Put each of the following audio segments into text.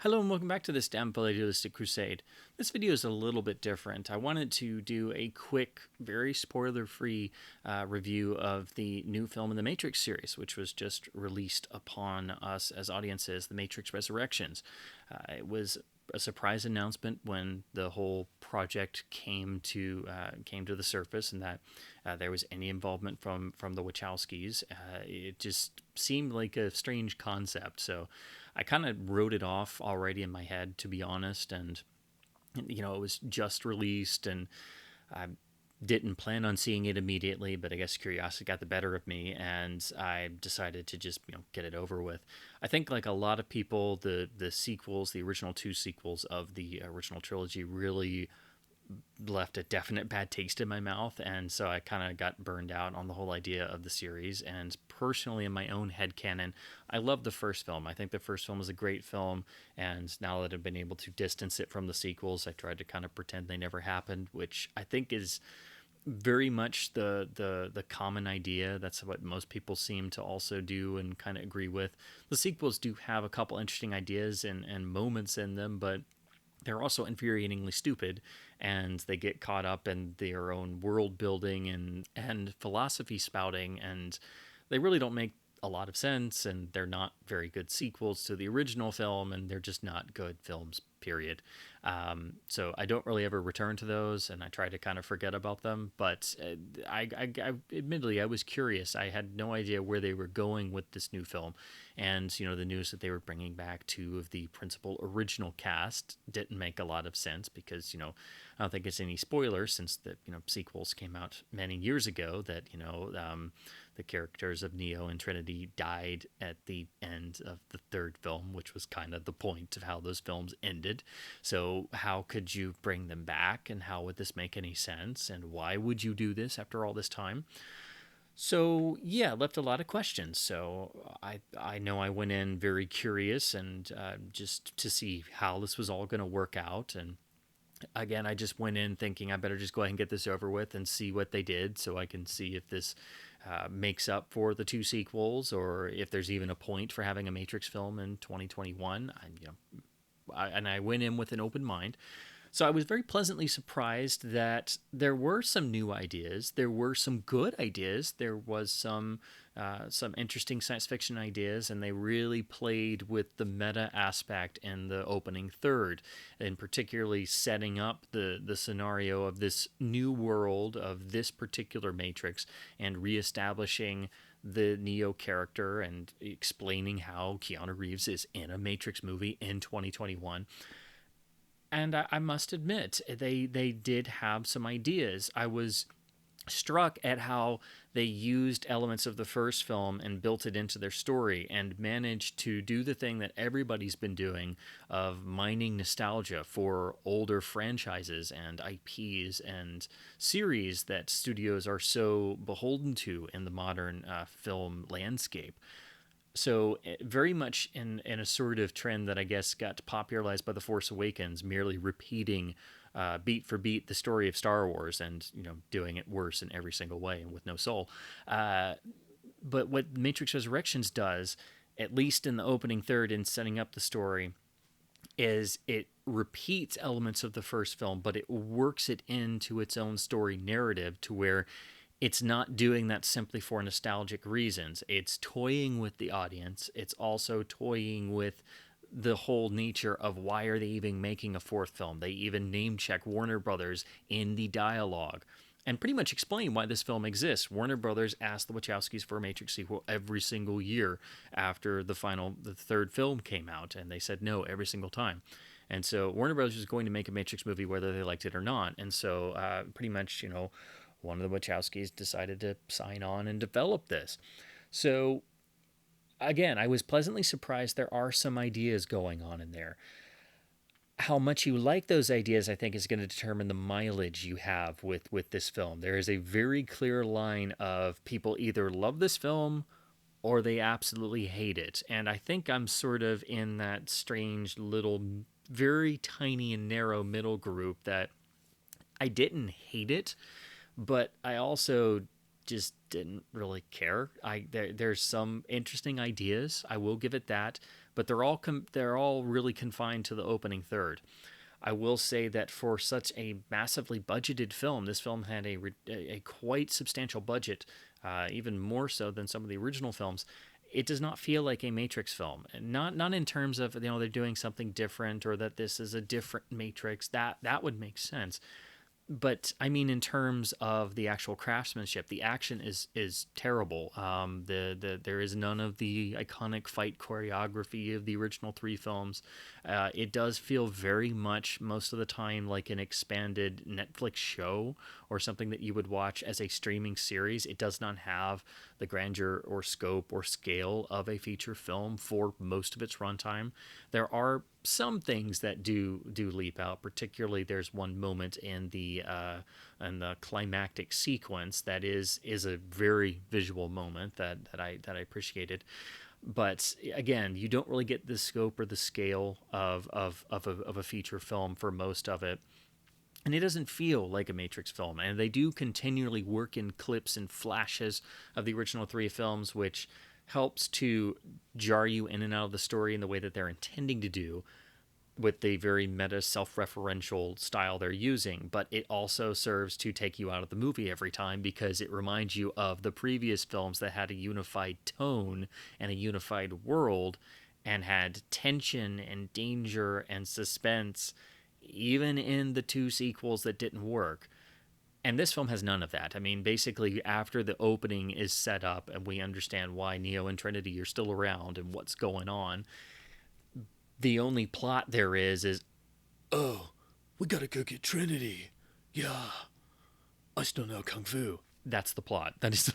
Hello and welcome back to this damn Idealistic Crusade. This video is a little bit different. I wanted to do a quick, very spoiler-free review of the new film in the Matrix series, which was just released upon us as audiences, The Matrix Resurrections. It was a surprise announcement when the whole project came to the surface, and that there was any involvement from the Wachowskis. It just seemed like a strange concept, so I kind of wrote it off already in my head, to be honest. And it was just released, and I didn't plan on seeing it immediately, but I guess curiosity got the better of me, and I decided to just get it over with. I think, like a lot of people, the sequels, the original two sequels of the original trilogy, really left a definite bad taste in my mouth, and so I kind of got burned out on the whole idea of the series. And personally, in my own headcanon, I love the first film. I think the first film was a great film, and now that I've been able to distance it from the sequels, I tried to kind of pretend they never happened, which I think is very much the common idea. That's what most people seem to also do and kind of agree with. The sequels do have a couple interesting ideas and moments in them, but they're also infuriatingly stupid, and they get caught up in their own world building and philosophy spouting, and they really don't make a lot of sense, and they're not very good sequels to the original film, and they're just not good films, period. So I don't really ever return to those, and I try to kind of forget about them. But I admittedly, I was curious. I had no idea where they were going with this new film, and the news that they were bringing back two of the principal original cast didn't make a lot of sense because I don't think it's any spoiler since the sequels came out many years ago that the characters of Neo and Trinity died at the end of the third film, which was kind of the point of how those films ended. So how could you bring them back, and how would this make any sense, and why would you do this after all this time? So yeah, left a lot of questions. So I know I went in very curious and just to see how this was all going to work out. And again, I just went in thinking I better just go ahead and get this over with and see what they did, so I can see if this makes up for the two sequels, or if there's even a point for having a Matrix film in 2021. And I went in with an open mind. So I was very pleasantly surprised that there were some new ideas. There were some good ideas. There was some interesting science fiction ideas, and they really played with the meta aspect in the opening third, and particularly setting up the scenario of this new world of this particular Matrix and reestablishing the Neo character and explaining how Keanu Reeves is in a Matrix movie in 2021. And I must admit, they did have some ideas. I was struck at how they used elements of the first film and built it into their story, and managed to do the thing that everybody's been doing of mining nostalgia for older franchises and IPs and series that studios are so beholden to in the modern film landscape. So very much in a sort of trend that I guess got popularized by The Force Awakens, merely repeating beat for beat the story of Star Wars, and doing it worse in every single way and with no soul. But what Matrix Resurrections does, at least in the opening third, in setting up the story, is it repeats elements of the first film, but it works it into its own story narrative to where it's not doing that simply for nostalgic reasons. It's toying with the audience. It's also toying with the whole nature of why are they even making a fourth film. They even name check Warner Brothers in the dialogue and pretty much explain why this film exists. Warner Brothers asked the Wachowskis for a Matrix sequel every single year after the third film came out, and they said no every single time. And so Warner Brothers was going to make a Matrix movie whether they liked it or not. And so pretty much, one of the Wachowskis decided to sign on and develop this. So again, I was pleasantly surprised there are some ideas going on in there. How much you like those ideas, I think, is going to determine the mileage you have with this film. There is a very clear line of people either love this film or they absolutely hate it. And I think I'm sort of in that strange little, very tiny and narrow middle group that I didn't hate it, but I also just didn't really care. There's some interesting ideas, I will give it that, but they're all really confined to the opening third. I will say that for such a massively budgeted film, this film had a quite substantial budget, even more so than some of the original films. It does not feel like a Matrix film, and not in terms of they're doing something different or that this is a different Matrix. That would make sense, but I mean, in terms of the actual craftsmanship, the action is terrible. There is none of the iconic fight choreography of the original three films. It does feel very much most of the time like an expanded Netflix show or something that you would watch as a streaming series. It does not have the grandeur or scope or scale of a feature film for most of its runtime. There are some things that do leap out. Particularly, there's one moment in the climactic sequence that is a very visual moment that I appreciated. But again, you don't really get the scope or the scale of a feature film for most of it. And it doesn't feel like a Matrix film. And they do continually work in clips and flashes of the original three films, which helps to jar you in and out of the story in the way that they're intending to do with the very meta self-referential style they're using. But it also serves to take you out of the movie every time because it reminds you of the previous films that had a unified tone and a unified world and had tension and danger and suspense even in the two sequels that didn't work. And this film has none of that. I mean, basically, after the opening is set up and we understand why Neo and Trinity are still around and what's going on, the only plot there is, oh, we gotta go get Trinity. Yeah, I still know Kung Fu. That's the plot. That is.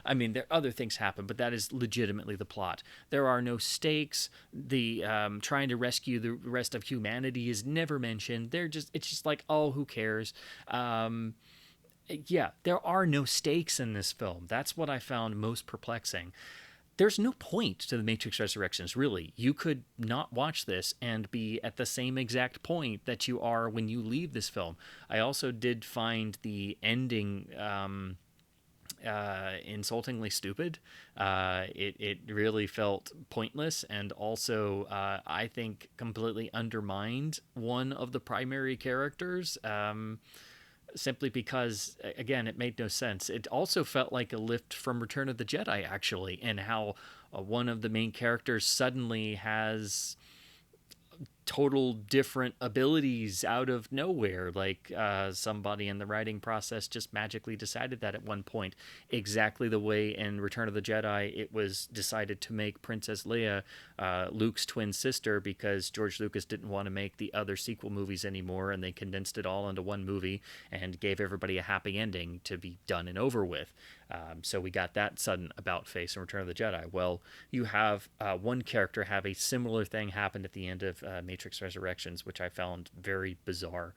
I mean, there other things happen, but that is legitimately the plot. There are no stakes. The trying to rescue the rest of humanity is never mentioned. It's just like, oh, who cares? Yeah, there are no stakes in this film. That's what I found most perplexing. There's no point to the Matrix Resurrections, really. You could not watch this and be at the same exact point that you are when you leave this film. I also did find the ending insultingly stupid. It really felt pointless and also, I think, completely undermined one of the primary characters. Simply because, again, it made no sense. It also felt like a lift from Return of the Jedi, actually, and how one of the main characters suddenly has total different abilities out of nowhere. Like somebody in the writing process just magically decided that at one point, exactly the way in Return of the Jedi it was decided to make Princess Leia Luke's twin sister because George Lucas didn't want to make the other sequel movies anymore, and they condensed it all into one movie and gave everybody a happy ending to be done and over with. So we got that sudden about face in Return of the Jedi. Well, you have one character have a similar thing happen at the end of Matrix Resurrections, which I found very bizarre.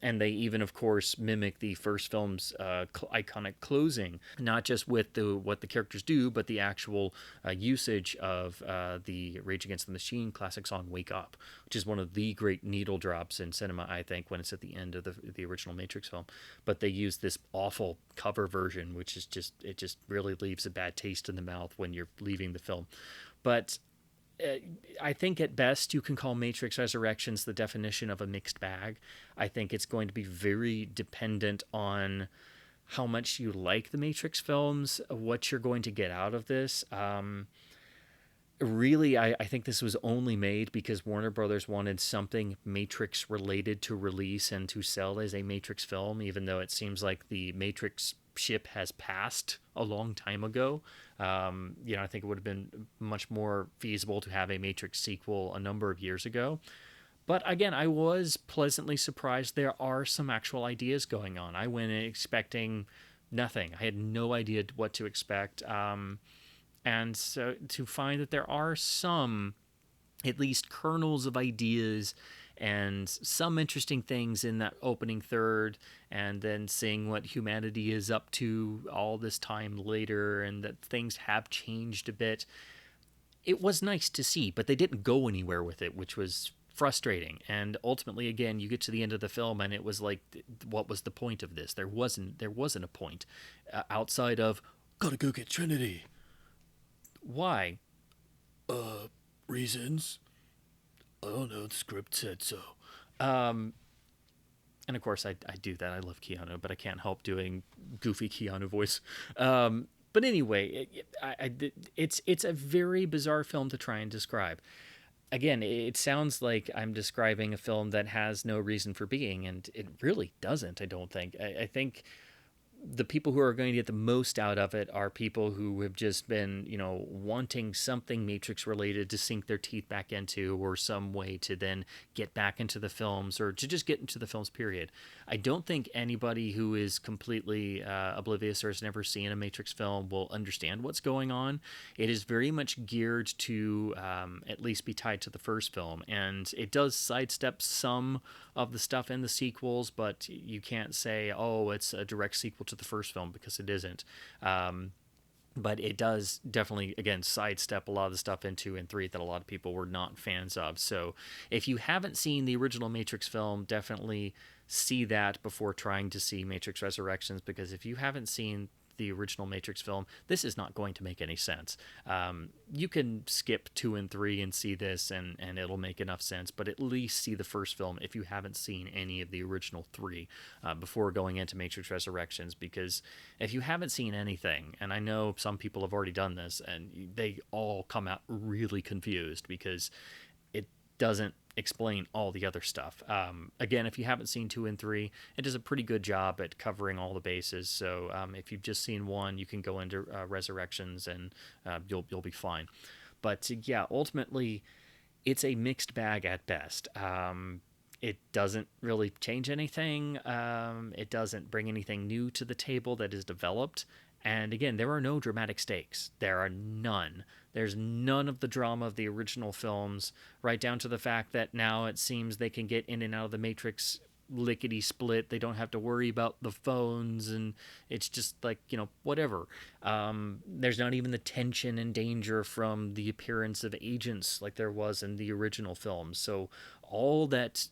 And they even, of course, mimic the first film's iconic closing, not just with what the characters do, but the actual usage of the Rage Against the Machine classic song "Wake Up," which is one of the great needle drops in cinema, I think, when it's at the end of the original Matrix film. But they use this awful cover version, which is just really leaves a bad taste in the mouth when you're leaving the film. But I think at best you can call Matrix Resurrections the definition of a mixed bag. I think it's going to be very dependent on how much you like the Matrix films, what you're going to get out of this. Really, I think this was only made because Warner Brothers wanted something Matrix related to release and to sell as a Matrix film, even though it seems like the Matrix ship has passed a long time ago. I think it would have been much more feasible to have a Matrix sequel a number of years ago. But again, I was pleasantly surprised. There are some actual ideas going on. I went in expecting nothing. I had no idea what to expect. And so to find that there are some, at least kernels of ideas and some interesting things in that opening third, and then seeing what humanity is up to all this time later and that things have changed a bit. It was nice to see, but they didn't go anywhere with it, which was frustrating. And ultimately, again, you get to the end of the film and it was like, what was the point of this? There wasn't a point outside of, gotta go get Trinity. Why? Reasons? I don't know. The script said so. Um, and of course, I do that. I love Keanu, but I can't help doing goofy Keanu voice. But anyway, it's a very bizarre film to try and describe. Again, it sounds like I'm describing a film that has no reason for being, and it really doesn't. I don't think. I think the people who are going to get the most out of it are people who have just been, wanting something Matrix related to sink their teeth back into, or some way to then get back into the films, or to just get into the films, period. I don't think anybody who is completely oblivious or has never seen a Matrix film will understand what's going on. It is very much geared to at least be tied to the first film, and it does sidestep some of the stuff in the sequels, but you can't say, oh, it's a direct sequel to the first film, because it isn't. But it does definitely, again, sidestep a lot of the stuff in 2 and 3 that a lot of people were not fans of. So if you haven't seen the original Matrix film, definitely see that before trying to see Matrix Resurrections, because if you haven't seen the original Matrix film, this is not going to make any sense. You can skip 2 and 3 and see this, and it'll make enough sense, but at least see the first film if you haven't seen any of the original 3 before going into Matrix Resurrections, because if you haven't seen anything, and I know some people have already done this, and they all come out really confused because it doesn't explain all the other stuff. Again, if you haven't seen 2 and 3, it does a pretty good job at covering all the bases. So if you've just seen 1, you can go into Resurrections, and you'll be fine. But yeah, ultimately, it's a mixed bag at best. It doesn't really change anything. It doesn't bring anything new to the table that is developed. And again, there are no dramatic stakes. There are none. There's none of the drama of the original films, right down to the fact that now it seems they can get in and out of the Matrix lickety split. They don't have to worry about the phones, and it's just like, whatever. There's not even the tension and danger from the appearance of agents like there was in the original films. So all that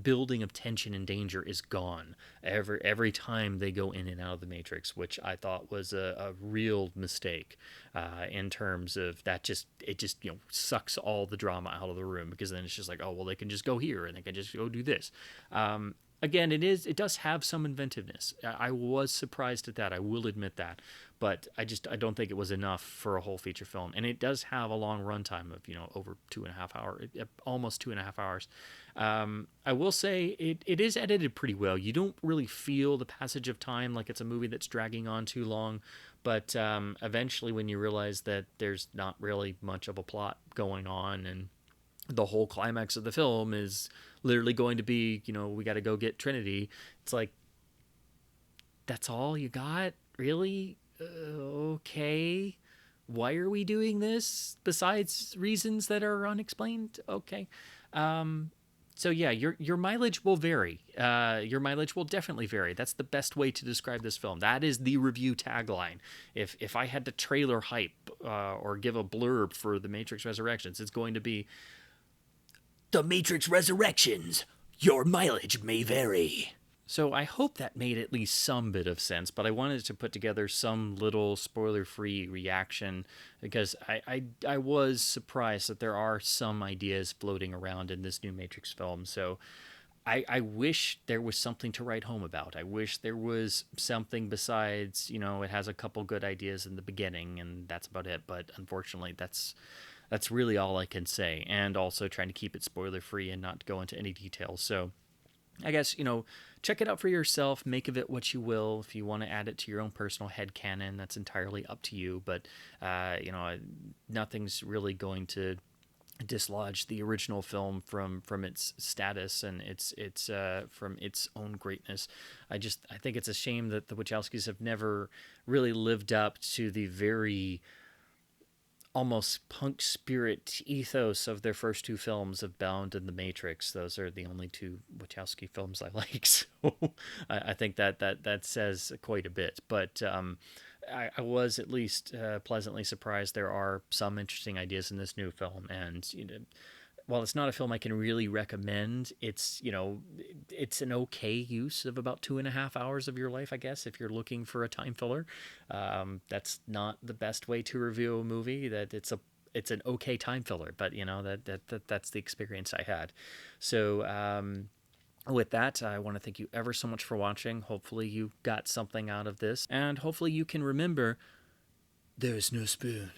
building of tension and danger is gone every time they go in and out of the Matrix, which I thought was a real mistake in terms of that. It just sucks all the drama out of the room, because then it's just like, oh well, they can just go here and they can just go do this. Again, it does have some inventiveness. I was surprised at that. I will admit that, but I don't think it was enough for a whole feature film. And it does have a long runtime of over 2.5 hours, almost 2.5 hours. I will say it is edited pretty well. You don't really feel the passage of time like it's a movie that's dragging on too long. But eventually, when you realize that there's not really much of a plot going on, and the whole climax of the film is literally going to be, we got to go get Trinity. It's like, that's all you got? Really? Okay. Why are we doing this besides reasons that are unexplained? Okay. So yeah, your mileage will vary. Your mileage will definitely vary. That's the best way to describe this film. That is the review tagline. If I had to trailer hype or give a blurb for The Matrix Resurrections, it's going to be, The Matrix Resurrections. Your mileage may vary. So I hope that made at least some bit of sense, but I wanted to put together some little spoiler-free reaction, because I was surprised that there are some ideas floating around in this new Matrix film. So I wish there was something to write home about. I wish there was something besides, it has a couple good ideas in the beginning, and that's about it. But unfortunately, that's really all I can say, and also trying to keep it spoiler-free and not go into any details. So I guess, check it out for yourself, make of it what you will. If you want to add it to your own personal headcanon, that's entirely up to you. But, nothing's really going to dislodge the original film from its status and its from its own greatness. I think it's a shame that the Wachowskis have never really lived up to the very almost punk spirit ethos of their first 2 films of Bound and The Matrix. Those are the only 2 Wachowski films I like, so I think that says quite a bit. But I was at least pleasantly surprised. There are some interesting ideas in this new film, and while it's not a film I can really recommend, it's it's an okay use of about 2.5 hours of your life, I guess, if you're looking for a time filler. That's not the best way to review a movie. That it's an okay time filler, but that's the experience I had. So with that, I want to thank you ever so much for watching. Hopefully you got something out of this, and hopefully you can remember there is no spoon.